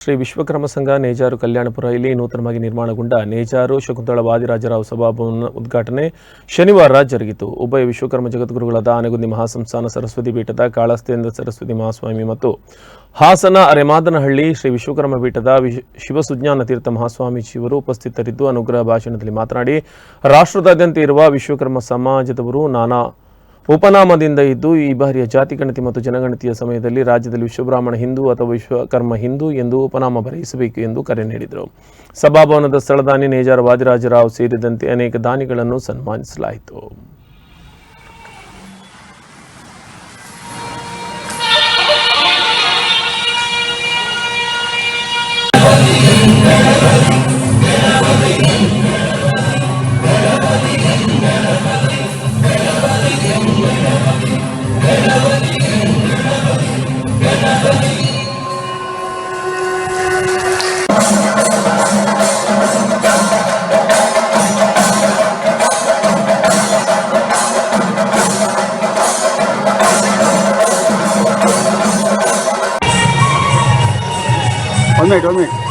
ಶ್ರೀ ವಿಶ್ವಕರ್ಮ ಸಂಘ ನೇಜಾರು ಕಲ್ಯಾಣಪುರ ಇಲ್ಲಿ ನೂತನವಾಗಿ ನಿರ್ಮಾಣಗೊಂಡ ನೇಜಾರು ಶಕುಂತಳ ವಾದಿರಾಜರಾವ್ ಸಭಾಭವನ ಉದ್ಘಾಟನೆ ಶನಿವಾರ ಜರುಗಿತು. ಉಭಯ ವಿಶ್ವಕರ್ಮ ಜಗದ್ಗುರುಗಳಾದ ಆನೆಗುಂದಿ ಮಹಾಸಂಸ್ಥಾನ ಸರಸ್ವತಿ ಪೀಠದ ಕಾಳಹಸ್ತೇಂದ್ರ ಸರಸ್ವತಿ ಮಹಾಸ್ವಾಮಿ ಮತ್ತು ಹಾಸನ ಅರೆಮಾದನಹಳ್ಳಿ ಶ್ರೀ ವಿಶ್ವಕರ್ಮ ಪೀಠದ ಶಿವಸುಜ್ಞಾನ ತೀರ್ಥ ಮಹಾಸ್ವಾಮೀಜಿಯವರು ಉಪಸ್ಥಿತರಿದ್ದು ಅನುಗ್ರಹ ಭಾಷಣದಲ್ಲಿ ಮಾತನಾಡಿ, ರಾಷ್ಟ್ರದಾದ್ಯಂತ ಇರುವ ವಿಶ್ವಕರ್ಮ ಸಮಾಜದವರು ನಾನಾ ಉಪನಾಮದಿಂದ ಇದ್ದು ಈ ಬಾರಿಯ ಜಾತಿ ಗಣತಿ ಮತ್ತು ಜನಗಣತಿಯ ಸಮಯದಲ್ಲಿ ರಾಜ್ಯದಲ್ಲಿ ವಿಶ್ವಬ್ರಾಹ್ಮಣ ಹಿಂದೂ ಅಥವಾ ವಿಶ್ವಕರ್ಮ ಹಿಂದೂ ಎಂದು ಉಪನಾಮ ಬರೆಯಿಸಬೇಕು ಎಂದು ಕರೆ ನೀಡಿದರು. ಸಭಾಭವನದ ಸ್ಥಳದಾನಿ ನೇಜಾರು ವಾದಿರಾಜರಾವ್ ಸೇರಿದಂತೆ ಅನೇಕ ದಾನಿಗಳನ್ನು ಸನ್ಮಾನಿಸಲಾಯಿತು. One minute.